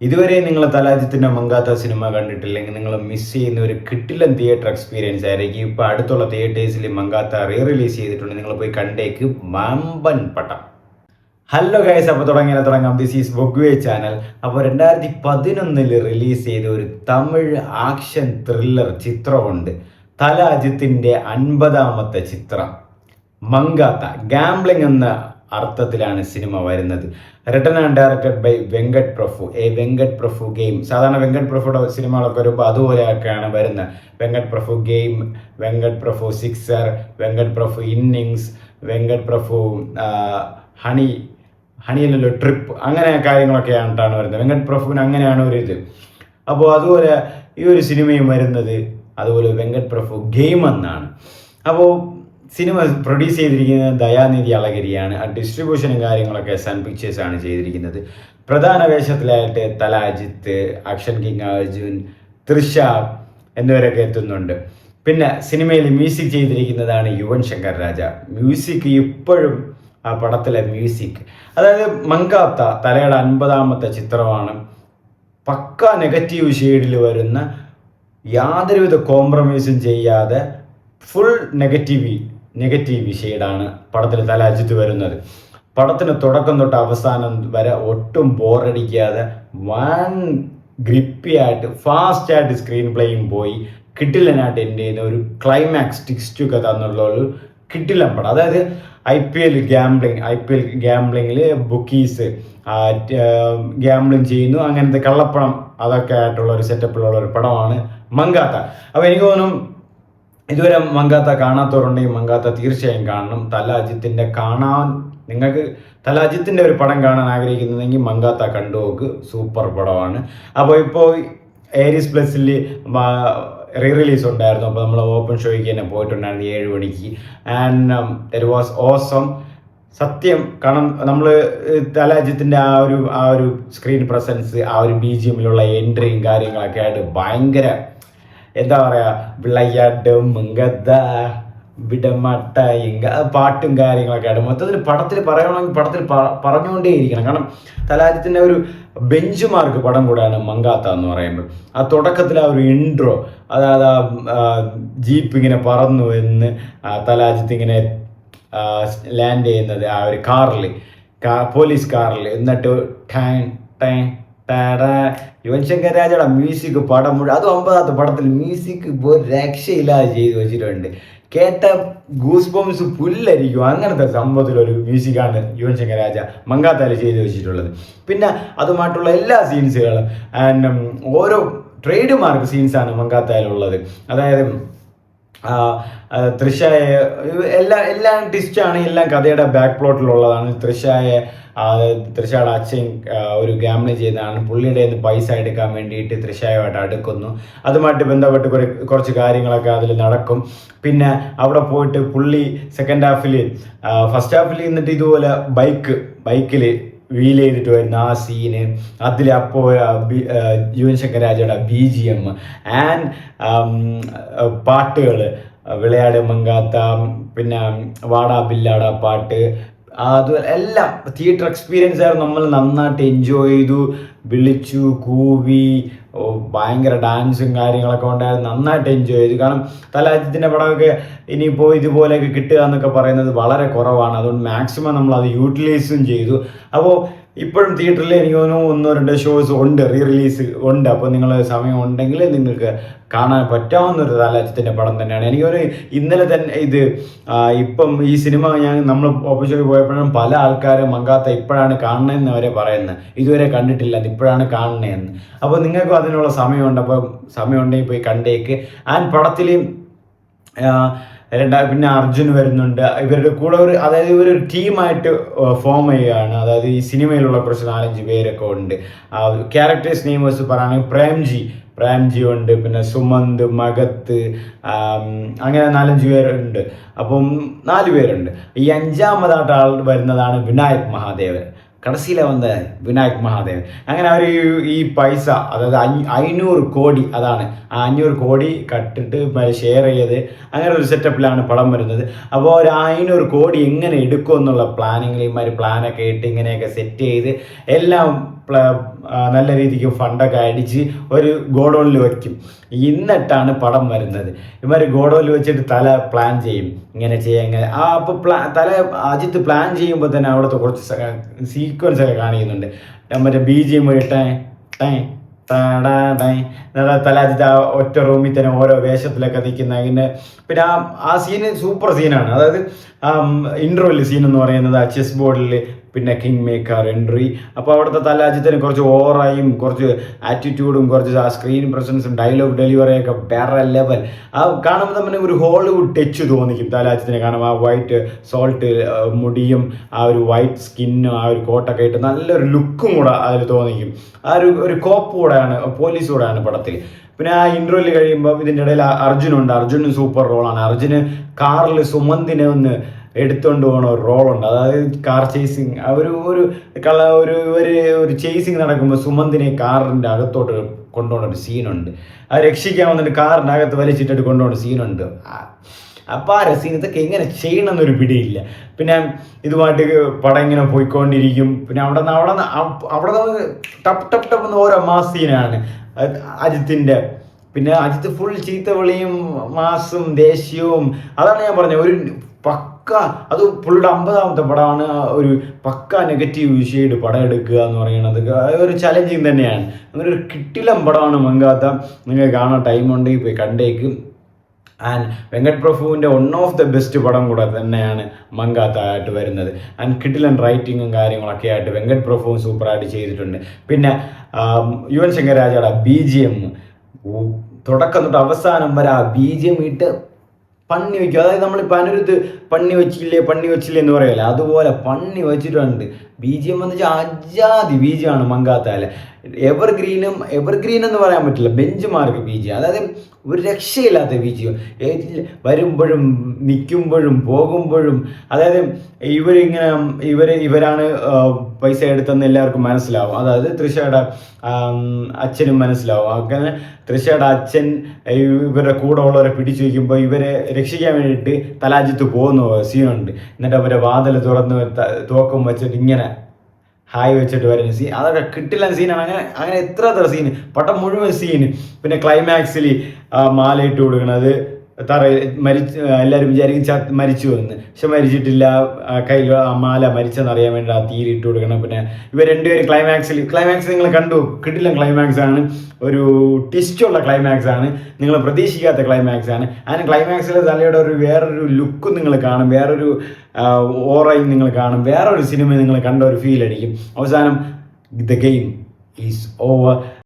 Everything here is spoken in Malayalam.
ഇതുവരെ നിങ്ങൾ തലാജിത്തിൻ്റെ മങ്കാത്ത സിനിമ കണ്ടിട്ടില്ലെങ്കിൽ നിങ്ങൾ മിസ് ചെയ്യുന്ന ഒരു കിട്ടില്ലൻ തിയേറ്റർ എക്സ്പീരിയൻസ് ആയിരിക്കും. ഇപ്പോൾ അടുത്തുള്ള തിയേറ്റേഴ്സിൽ മങ്കാത്ത റിലീസ് ചെയ്തിട്ടുണ്ട്. നിങ്ങൾ പോയി കണ്ടേക്ക്, വമ്പൻ പട്ടം. ഹലോ ഗൈസ്, അപ്പോൾ തുടങ്ങാം. ദിസ് ഈസ് ബൊഗ്വേ ചാനൽ. അപ്പോൾ 2011 റിലീസ് ചെയ്ത ഒരു തമിഴ് ആക്ഷൻ ത്രില്ലർ ചിത്രമുണ്ട്. തല അജിത്തിൻ്റെ 50ാമത്തെ ചിത്രം മങ്കാത്ത. ഗാംബ്ലിംഗ് എന്ന അർത്ഥത്തിലാണ് സിനിമ വരുന്നത്. Written and directed by Venkat Prabhu. Venkat Prabhu game. സാധാരണ വെങ്കട് പ്രഭുയുടെ സിനിമകളൊക്കെ വരുമ്പോൾ അതുപോലെയൊക്കെയാണ് വരുന്നത്. Venkat Prabhu game, Venkat Prabhu sixer, Venkat Prabhu innings, Venkat Prabhu ഹണിയല്ലോ ട്രിപ്പ്, അങ്ങനെ കാര്യങ്ങളൊക്കെയാണ് വരുന്നത്. വെങ്കട് പ്രഭുവിന് അങ്ങനെയാണ് ഒരു ഇത്. അപ്പോൾ അതുപോലെ ഈ ഒരു സിനിമയും വരുന്നത് അതുപോലെ വെങ്കട് പ്രഭു ഗെയിം എന്നാണ്. അപ്പോൾ സിനിമ പ്രൊഡ്യൂസ് ചെയ്തിരിക്കുന്നത് ദയാനിധി അളഗിരിയാണ്. ഡിസ്ട്രിബ്യൂഷനും കാര്യങ്ങളൊക്കെ സൺ പിക്ചേഴ്സാണ് ചെയ്തിരിക്കുന്നത്. പ്രധാന വേഷത്തിലായിട്ട് തല അജിത്ത്, ആക്ഷൻ കിങ് അർജുൻ, തൃഷ എന്നിവരൊക്കെ എത്തുന്നുണ്ട്. പിന്നെ സിനിമയിൽ മ്യൂസിക് ചെയ്തിരിക്കുന്നതാണ് യുവൻ ശങ്കർ രാജ. മ്യൂസിക് ഇപ്പോഴും ആ പടത്തിലെ മ്യൂസിക്, അതായത് മങ്കാത്ത തലയുടെ 50ാമത്തെ ചിത്രമാണ്. പക്ക നെഗറ്റീവ് ഷെയ്ഡിൽ വരുന്ന, യാതൊരുവിധ കോംപ്രമൈസും ചെയ്യാതെ ഫുൾ നെഗറ്റീവ് ഷെയ്ഡാണ് പടത്തിൽ തല അജിത്ത് വരുന്നത്. പടത്തിന് തുടക്കം തൊട്ട് അവസാനം വരെ ഒട്ടും ബോറടിക്കാതെ ഗ്രിപ്പിയായിട്ട് ഫാസ്റ്റായിട്ട് സ്ക്രീൻ പ്ലേയും പോയി കിട്ടില്ലനായിട്ട് എൻ്റെ ചെയ്യുന്ന ഒരു ക്ലൈമാക്സ് ടിക്സ്റ്റൊക്കെ തന്നുള്ള ഒരു കിട്ടില്ല പടം. അതായത് IPL ഗ്യാംബ്ലിങ്ങിൽ ബുക്കീസ് ഗ്യാംബ്ലിങ് ചെയ്യുന്നു, അങ്ങനത്തെ കള്ളപ്പണം അതൊക്കെ ആയിട്ടുള്ള ഒരു സെറ്റപ്പിലുള്ള ഒരു പടമാണ് മങ്കാത്ത. അപ്പോൾ എനിക്ക് തോന്നും ഇതുവരെ മങ്കാത്ത കാണാത്തവരുണ്ടെങ്കിൽ മങ്കാത്ത തീർച്ചയായും കാണണം. തല അജിത്തിൻ്റെ നിങ്ങൾക്ക് തല അജിത്തിൻ്റെ ഒരു പടം കാണാൻ ആഗ്രഹിക്കുന്നുണ്ടെങ്കിൽ മങ്കാത്ത കണ്ടുപോക്ക്, സൂപ്പർ പടമാണ്. അപ്പോൾ ഇപ്പോൾ ഏരീസ് പ്ലസിൽ റിലീസ് ഉണ്ടായിരുന്നു. അപ്പോൾ നമ്മൾ ഓപ്പൺ ഷോയ്ക്ക് തന്നെ പോയിട്ടുണ്ടായിരുന്നു 7 മണിക്ക്. And it was awesome. സത്യം കാരണം നമ്മൾ തല അജിത്തിൻ്റെ ആ ഒരു സ്ക്രീൻ പ്രസൻസ്, ആ ഒരു BGMലുള്ള എൻട്രിയും കാര്യങ്ങളൊക്കെ ആയിട്ട് ഭയങ്കര എന്താ പറയുക, വിളയാട്ട് മങ്കത വിടമട്ട പാട്ടും കാര്യങ്ങളൊക്കെ ആയിട്ട് മൊത്തത്തിൽ പടത്തിൽ പറഞ്ഞുകൊണ്ടേ ഇരിക്കണം. കാരണം തലാജിത്തിൻ്റെ ഒരു ബെഞ്ച് മാർക്ക് പടം കൂടെയാണ് മങ്കാത്ത എന്ന് പറയുമ്പോൾ. ആ തുടക്കത്തിൽ ആ ഒരു ഇൻട്രോ, അതായത് ജീപ്പ് ഇങ്ങനെ പറന്നു എന്ന് തലാജിത്ത് ഇങ്ങനെ ലാൻഡ് ചെയ്യുന്നത് ആ ഒരു പോലീസ് കാറിൽ, എന്നിട്ട് യുവൻ ശങ്കർ രാജയുടെ മ്യൂസിക് പടം മുഴുവൻ, അത് 50ാമത്തെ പടത്തിൽ മ്യൂസിക് ഒരു രക്ഷയില്ലാതെ ചെയ്ത് വെച്ചിട്ടുണ്ട്. കേട്ട ഗൂസ് ബോംസ് പുല്ലരിക്കും, അങ്ങനത്തെ സംഭവത്തിലൊരു മ്യൂസിക്കാണ് യുവൻ ശങ്കർ രാജ മങ്കാത്തയിൽ ചെയ്ത് വെച്ചിട്ടുള്ളത്. പിന്നെ അതുമായിട്ടുള്ള എല്ലാ സീൻസുകളും ആൻഡ് ഓരോ ട്രേഡ് മാർക്ക് സീൻസാണ് മങ്കാത്തയിലുള്ളത്. അതായത് തൃഷയെ എല്ലാം ടിസ്റ്റാണ്, എല്ലാം കഥയുടെ ബാക്ക് പ്ലോട്ടിലുള്ളതാണ്. തൃഷയുടെ അച്ഛൻ ഒരു ഗാംബ്ലിംഗ് ചെയ്തതാണ്. പുള്ളിയുടെ പൈസ എടുക്കാൻ വേണ്ടിയിട്ട് തൃഷയുമായിട്ട് അടുക്കുന്നു. അതുമായിട്ട് ബന്ധപ്പെട്ട് കുറച്ച് കാര്യങ്ങളൊക്കെ അതിൽ നടക്കും. പിന്നെ അവിടെ പോയിട്ട് പുള്ളി ഫസ്റ്റ് ഹാഫിൽ നിന്നിട്ട് ഇതുപോലെ ബൈക്കിൽ വീൽ ചെയ്തിട്ട് വരുന്ന ആ സീന്, അതിൽ അപ്പോൾ യുവൻ ശങ്കർ രാജയുടെ BGM ആൻഡ് പാട്ടുകൾ, വിളയാട് മങ്കാത്ത, പിന്നെ വാടാ ബില്ലാട പാട്ട്, അതുപോലെ എല്ലാം തിയേറ്റർ എക്സ്പീരിയൻസ് ആയിരുന്നു. നമ്മൾ നന്നായിട്ട് എൻജോയ് ചെയ്തു, വിളിച്ചു കൂവി, ഭയങ്കര ഡാൻസും കാര്യങ്ങളൊക്കെ ഉണ്ടായിരുന്നു. നന്നായിട്ട് എൻജോയ് ചെയ്തു. കാരണം തല അജിത്തിൻ്റെ പടമൊക്കെ ഇനിയിപ്പോൾ ഇതുപോലെയൊക്കെ കിട്ടുക എന്നൊക്കെ പറയുന്നത് വളരെ കുറവാണ്. അതുകൊണ്ട് മാക്സിമം നമ്മൾ അത് യൂട്ടിലൈസും ചെയ്തു. അപ്പോൾ ഇപ്പോഴും തിയേറ്ററിൽ എനിക്ക് തോന്നുന്നു 1-2 ഷോസ് ഉണ്ട്, റിലീസ് ഉണ്ട്. അപ്പോൾ നിങ്ങൾ സമയം ഉണ്ടെങ്കിൽ നിങ്ങൾക്ക് കാണാൻ പറ്റാവുന്ന ഒരു തല അജിത്തിൻ്റെ പടം തന്നെയാണ്. എനിക്കൊരു ഇന്നലെ തന്നെ ഇപ്പം ഈ സിനിമ നമ്മൾ ഓപ്പൺ ഷോയിൽ പോയപ്പോഴും പല ആൾക്കാരും മങ്കാത്ത ഇപ്പോഴാണ് കാണണമെന്ന് അവരെ പറയുന്നത്, ഇതുവരെ കണ്ടിട്ടില്ല, ഇപ്പോഴാണ് കാണണേന്ന്. അപ്പോൾ നിങ്ങൾക്കും അതിനുള്ള സമയമുണ്ട്. അപ്പോൾ സമയമുണ്ടെങ്കിൽ പോയി കണ്ടേക്ക്. ആൻഡ് പടത്തിൽ പിന്നെ അർജുൻ വരുന്നുണ്ട്. ഇവരുടെ കൂടെ അതായത് ഇവരൊരു ടീമായിട്ട് ഫോം ചെയ്യുകയാണ്. അതായത് ഈ സിനിമയിലുള്ള കുറച്ച് 4-5 പേരൊക്കെ ഉണ്ട്. ക്യാരക്ടേഴ്സ് നെയിമേഴ്സ് പറയുകയാണെങ്കിൽ പ്രേംജി ഉണ്ട്, പിന്നെ സുമന്ത്, മഗത്ത്, അങ്ങനെ 4-5 പേരുണ്ട്. അപ്പം 4 പേരുണ്ട്. ഈ 5ാമതായിട്ട് ആൾ വരുന്നതാണ് വിനായക് മഹാദേവൻ. കടസിയിലെ വന്ന വിനായക് മഹാദേവൻ. അങ്ങനെ അവർ ഈ പൈസ, അതായത് 500 കോടി, അതാണ് ആ 500 കോടി കട്ടിട്ട് ഷെയർ ചെയ്ത് അങ്ങനെ ഒരു സെറ്റപ്പിലാണ് പടം വരുന്നത്. അപ്പോൾ ഒരു 500 കോടി എങ്ങനെ എടുക്കും എന്നുള്ള പ്ലാനിങ്ങിൽ ഇമാർ പ്ലാനൊക്കെ ഇട്ട് ഇങ്ങനെയൊക്കെ സെറ്റ് ചെയ്ത് എല്ലാം നല്ല രീതിക്ക് ഫണ്ടൊക്കെ അടിച്ച് ഒരു ഗോഡൗണിൽ വെക്കും. എന്നിട്ടാണ് പടം വരുന്നത്. ഇവർ ഗോഡൗണിൽ വെച്ചിട്ട് തല പ്ലാൻ ചെയ്യും, ഇങ്ങനെ ചെയ്യാം ഇങ്ങനെ. അപ്പോൾ തല അജിത്ത് പ്ലാൻ ചെയ്യുമ്പോൾ തന്നെ അവിടുത്തെ കുറച്ച് സീക്വൻസ് ഒക്കെ കാണിക്കുന്നുണ്ട്. മറ്റേ BGM തലാജിത്ത് ആ ഒറ്റ റൂമിൽ തന്നെ ഓരോ വേഷത്തിലൊക്കെ നിൽക്കുന്ന. പിന്നെ ആ സീന് സൂപ്പർ സീനാണ്. അതായത് ഇൻട്രോയിൽ സീൻ എന്ന് പറയുന്നത് ആ ചെസ് ബോർഡിൽ പിന്നെ കിങ് മേക്കർ എൻട്രി. അപ്പോൾ അവിടുത്തെ തലാജിത്തിന് കുറച്ച് ഓവറായും കുറച്ച് ആറ്റിറ്റ്യൂഡും കുറച്ച് ആ സ്ക്രീൻ പ്രസൻസും ഡയലോഗ് ഡെലിവറിയൊക്കെ വേറെ ലെവൽ. ആ കാണുമ്പോൾ തന്നെ ഒരു ഹോളിവുഡ് ടച്ച് തോന്നിക്കും തലാജിത്തിനെ കാണുമ്പോൾ. ആ വൈറ്റ് സോൾട്ട് മുടിയും ആ ഒരു വൈറ്റ് സ്കിന്നും ആ ഒരു കോട്ടൊക്കെ ഇട്ട് നല്ലൊരു ലുക്കും കൂടെ അതിൽ തോന്നിക്കും. ആ ഒരു കോപ്പ് കൂടെയാണ്, പോലീസ് കൂടെയാണ് പടത്തിൽ. പിന്നെ ആ ഇൻട്രോയിൽ കഴിയുമ്പോൾ ഇതിൻ്റെ ഇടയിൽ അർജുനുണ്ട്. അർജുന് സൂപ്പർ റോളാണ്. അർജുന് കാറിൽ സുമന്തിനെ ഒന്ന് എടുത്തുകൊണ്ട് പോകുന്ന ഒരു റോളുണ്ട്. അതായത് കാർ ചേസിങ്, ഒരു ചേസിങ് നടക്കുമ്പോൾ സുമന്തിനെ കാറിൻ്റെ അകത്തോട്ട് കൊണ്ടുപോകുന്ന ഒരു സീനുണ്ട്. അത് രക്ഷിക്കാൻ വന്നിട്ട് കാറിൻ്റെ അകത്ത് വലിച്ചിട്ടിട്ട് കൊണ്ടുപോകുന്ന സീനുണ്ട്. അപ്പോൾ ആ സീൻ ഇതൊക്കെ എങ്ങനെ ചെയ്യണമെന്നൊരു പിടിയില്ല. പിന്നെ ഇതുമായിട്ട് പടം ഇങ്ങനെ പോയിക്കൊണ്ടിരിക്കും. പിന്നെ അവിടെ നിന്ന് ടപ്പ് ടപ്പ് ടപ്പ് എന്ന് ഓരോ മാസ് സീനാണ് അജിത്തിൻ്റെ. പിന്നെ അജിത്ത് ഫുൾ ചീത്തവിളിയും മാസും ദേഷ്യവും. അതാണ് ഞാൻ പറഞ്ഞത്, ഒരു പക്ക, അത് പുള്ളിയുടെ 50ാമത്തെ പടമാണ്. ഒരു പക്ക നെഗറ്റീവ് ഷെയ്ഡ് പടം എടുക്കുക എന്ന് പറയുന്നത് ഒരു ചലഞ്ചിങ് തന്നെയാണ്. അങ്ങനെ ഒരു കിട്ടിലം പടമാണ് മങ്കാത്ത. നിങ്ങൾ കാണാൻ ടൈം ഉണ്ടെങ്കിൽ പോയി കണ്ടേക്കും. ആൻഡ് വെങ്കട് പ്രഭുവിൻ്റെ വൺ ഓഫ് ദ ബെസ്റ്റ് പടം കൂടെ തന്നെയാണ് മങ്കാത്ത ആയിട്ട് വരുന്നത്. ആൻഡ് കിടിലൻ റൈറ്റിങ്ങും കാര്യങ്ങളൊക്കെ ആയിട്ട് വെങ്കട് പ്രഭുവും സൂപ്പറായിട്ട് ചെയ്തിട്ടുണ്ട്. പിന്നെ യുവൻ ശങ്കർ രാജയുടെ BGM തുടക്കം തൊട്ട് അവസാനം വരെ ആ BGM ഇട്ട് പണി വയ്ക്കും. അതായത് നമ്മളിപ്പോൾ അനിരുദ്ധ് പണി വെച്ചില്ലേ എന്ന് പറയല്ലേ, അതുപോലെ പണി വെച്ചിട്ടുണ്ട്. BGM എന്ന് വെച്ചാൽ അജാതി BGM മങ്കാത്താല്. എവർഗ്രീൻ എന്ന് പറയാൻ പറ്റില്ല, ബെഞ്ച് മാർക്ക് BGM. അതായത് ഒരു രക്ഷയില്ലാത്ത BGM. വരുമ്പോഴും നിൽക്കുമ്പോഴും പോകുമ്പോഴും. അതായത് ഇവരാണ് പൈസ എടുത്തെന്ന് എല്ലാവർക്കും മനസ്സിലാവും. അതായത് തൃഷയുടെ അച്ഛനും മനസ്സിലാവും. അങ്ങനെ തൃഷയുടെ അച്ഛൻ ഇവരുടെ കൂടെ ഉള്ളവരെ പിടിച്ചു വയ്ക്കുമ്പോൾ ഇവരെ രക്ഷിക്കാൻ വേണ്ടിയിട്ട് തലാജിത്ത് പോകുന്ന സീനുണ്ട്. എന്നിട്ട് അവരെ വാതിൽ തുറന്ന് തോക്കം വെച്ചിട്ട് ഇങ്ങനെ ഹായ് വെച്ചിട്ട് വരുന്ന സീൻ, അതൊക്കെ കിട്ടില്ല സീനാണ്. അങ്ങനെ എത്ര സീന്, പടം മുഴുവൻ സീന്. പിന്നെ ക്ലൈമാക്സിൽ മാലയിട്ട് കൊടുക്കണത് എല്ലാവരും വിചാരിക്കും മരിച്ചു എന്ന്. പക്ഷെ മരിച്ചിട്ടില്ല. കയ്യിൽ മാല മരിച്ചെന്നറിയാൻ വേണ്ടി ആ തീരിട്ട് കൊടുക്കണം. പിന്നെ ഇവർ രണ്ടുപേരും ക്ലൈമാക്സ് നിങ്ങൾ കണ്ടു, കിട്ടില്ല ക്ലൈമാക്സ് ആണ്. ഒരു ട്വിസ്റ്റുള്ള ക്ലൈമാക്സ് ആണ്, നിങ്ങൾ പ്രതീക്ഷിക്കാത്ത ക്ലൈമാക്സ് ആണ്. അങ്ങനെ ക്ലൈമാക്സിലെ തലയുടെ വേറൊരു ലുക്കും നിങ്ങൾ കാണും, വേറൊരു ഓറയും നിങ്ങൾ കാണും, വേറൊരു സിനിമ നിങ്ങൾ കണ്ട ഒരു ഫീൽ അടിക്കും. അവസാനം ദ ഗെയിം ഈസ് ഓവർ.